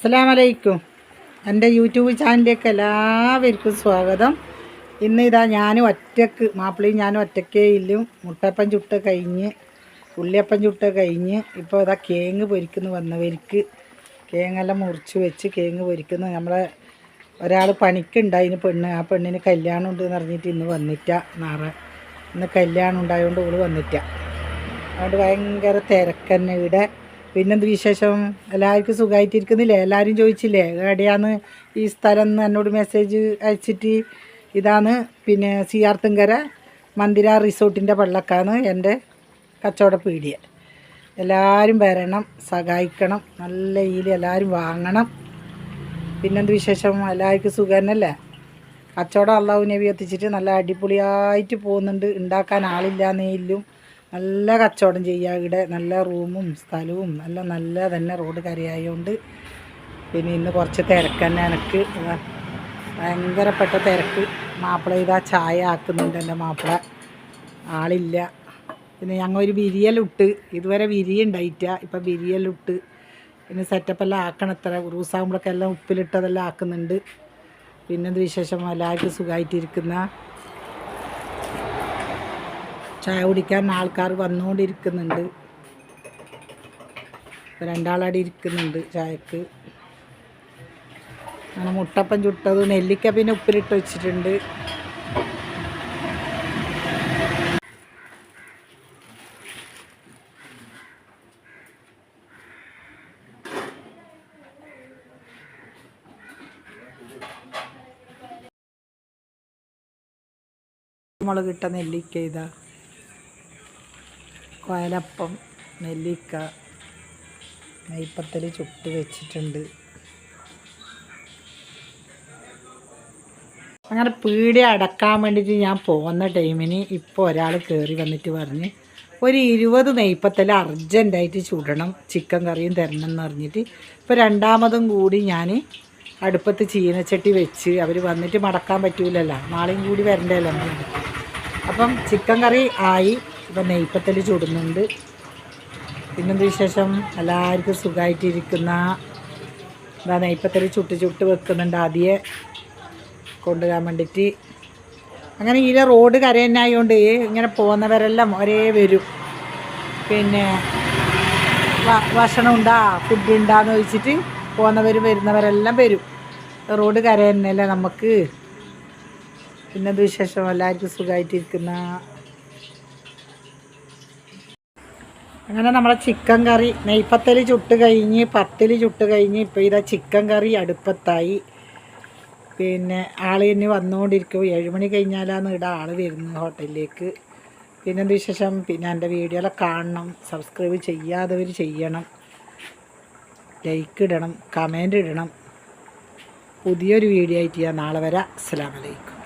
അസ്സലാമലൈക്കും. എൻ്റെ യൂട്യൂബ് ചാനലിലേക്ക് എല്ലാവർക്കും സ്വാഗതം. ഇന്ന് ഇതാ ഞാനും ഒറ്റക്ക്, മാപ്പിളയും ഞാനും ഒറ്റക്കേ ഇല്ലും. മുട്ടപ്പം ചുട്ട് കഴിഞ്ഞ്, ഉള്ളിയപ്പം ചുട്ട് കഴിഞ്ഞ്, ഇപ്പോൾ ഇതാ കേങ്ങ് പൊരിക്കുന്നു. വന്നവർക്ക് കേങ്ങെല്ലാം മുറിച്ച് വെച്ച് കേങ്ങ് പൊരിക്കുന്നു. നമ്മളെ ഒരാൾ പണിക്കുണ്ടായിന് പെണ്ണ്, ആ പെണ്ണിന് കല്യാണം ഉണ്ട് എന്ന് പറഞ്ഞിട്ട് ഇന്ന് വന്നിട്ട. ഇന്ന് കല്യാണം ഉണ്ടായതുകൊണ്ട് ഓള് വന്നിട്ട. അതുകൊണ്ട് ഭയങ്കര തിരക്കന്നെ ഇവിടെ. പിന്നെന്ത് വിശേഷം? എല്ലാവർക്കും സുഖമായിട്ടിരിക്കുന്നില്ലേ? എല്ലാവരും ചോദിച്ചില്ലേ എവിടെയാന്ന് ഈ സ്ഥലം എന്ന് എന്നോട് മെസ്സേജ് അയച്ചിട്ട്. ഇതാണ് പിന്നെ സിയാർത്തുങ്കര മന്ദിര റിസോർട്ടിൻ്റെ പള്ളക്കാണ് എൻ്റെ കച്ചവട പീടിയ. എല്ലാവരും വരണം, സഹായിക്കണം, നല്ല ഇതിൽ എല്ലാവരും വാങ്ങണം. പിന്നെന്ത് വിശേഷം? എല്ലാവർക്കും സുഖം തന്നെയല്ലേ? കച്ചവടം അള്ളാഹു നബി എത്തിച്ചിട്ട് നല്ല അടിപൊളിയായിട്ട് പോകുന്നുണ്ട്. ഉണ്ടാക്കാൻ ആളില്ലാന്നേ ഇല്ലും. നല്ല കച്ചവടം ചെയ്യുക. ഇവിടെ നല്ല റൂമും സ്ഥലവും നല്ല തന്നെ റോഡ് കരയായതുകൊണ്ട്. പിന്നെ ഇന്ന് കുറച്ച് തിരക്ക് തന്നെ. എനിക്ക് ഭയങ്കരപ്പെട്ട തിരക്ക്. മാപ്പിള ഇതാ ചായ ആക്കുന്നുണ്ട്. എൻ്റെ മാപ്പിള ആളില്ല. പിന്നെ ഞങ്ങൾ ഒരു വിരിയലിട്ട്, ഇതുവരെ വിരിയുണ്ടായിട്ട, ഇപ്പം വിരിയലിട്ട്. പിന്നെ സെറ്റപ്പെല്ലാം ആക്കണം. ഇത്ര ഉറൂസാകുമ്പോഴൊക്കെ എല്ലാം ഉപ്പിലിട്ടതെല്ലാം ആക്കുന്നുണ്ട്. പിന്നെന്ത് വിശേഷം? എല്ലാവർക്കും സുഖമായിട്ടിരിക്കുന്ന. ചായ കുടിക്കാൻ ആൾക്കാർ വന്നുകൊണ്ടിരിക്കുന്നുണ്ട്. രണ്ടാളടി ഇരിക്കുന്നുണ്ട് ചായക്ക്. അങ്ങനെ മുട്ടപ്പം ചുട്ടത്, നെല്ലിക്ക പിന്നെ ഉപ്പിലിട്ട് വെച്ചിട്ടുണ്ട്. മുളകിട്ട നെല്ലിക്ക ഇതാ, കോലപ്പം, നെല്ലിക്ക, നെയ്പ്പത്തൽ ചുട്ട് വെച്ചിട്ടുണ്ട്. അങ്ങനെ പീടിക അടക്കാൻ വേണ്ടിയിട്ട് ഞാൻ പോകുന്ന ടൈമിന് ഇപ്പോൾ ഒരാൾ കയറി വന്നിട്ട് പറഞ്ഞ് ഒരു 20 നെയ്പ്പത്തൽ അർജൻറ്റായിട്ട് ചുടണം, ചിക്കൻ കറിയും തരണം എന്ന് പറഞ്ഞിട്ട്. ഇപ്പോൾ രണ്ടാമതും കൂടി ഞാൻ അടുപ്പത്ത് ചീനച്ചട്ടി വെച്ച്, അവർ വന്നിട്ട് മടക്കാൻ പറ്റൂലല്ലോ, നാളെയും കൂടി വരണ്ടല്ലോ. അപ്പം ചിക്കൻ കറി ആയി. ഇപ്പം നെയ്പ്പത്തൽ ചുടുന്നുണ്ട്. പിന്നെന്ത് വിശേഷം? എല്ലാവർക്കും സുഖമായിട്ടിരിക്കുന്ന. എന്താ നെയ്പ്പത്തൽ ചുട്ട് വെക്കുന്നുണ്ട് ആദ്യമേ കൊണ്ടുപോകാൻ വേണ്ടിയിട്ട്. അങ്ങനെ ഈ റോഡ് കര തന്നെ ആയതുകൊണ്ട് ഇങ്ങനെ പോകുന്നവരെല്ലാം ഒരേ വരും. പിന്നെ ഭക്ഷണം ഉണ്ടാ, ഫുഡ് ഉണ്ടാന്ന് ചോദിച്ചിട്ട് പോകുന്നവരും വരുന്നവരെല്ലാം വരും. റോഡ് കര തന്നെയല്ലേ നമുക്ക്. പിന്നെന്ത് വിശേഷം? എല്ലാവർക്കും സുഖമായിട്ടിരിക്കുന്ന. അങ്ങനെ നമ്മളെ ചിക്കൻ കറി, നെയ്പ്പത്തൽ ചുട്ട് കഴിഞ്ഞ്, പത്തൽ ചുട്ട് കഴിഞ്ഞ്, ഇപ്പോൾ ഇതാ ചിക്കൻ കറി അടുപ്പത്തായി. പിന്നെ ആൾ തന്നെ വന്നുകൊണ്ടിരിക്കും. 7 മണി കഴിഞ്ഞാലാണ് ഇവിടെ ആൾ വരുന്നത് ഹോട്ടലിലേക്ക്. പിന്നെന്ത് വിശേഷം? പിന്നെ എൻ്റെ വീഡിയോയിലെ കാണണം, സബ്സ്ക്രൈബ് ചെയ്യാത്തവർ ചെയ്യണം, ലൈക്ക് ഇടണം, കമൻ്റ് ഇടണം. പുതിയൊരു വീഡിയോ ആയിട്ട് ഞാൻ നാളെ വരാം. അസ്സലാമു അലൈക്കും.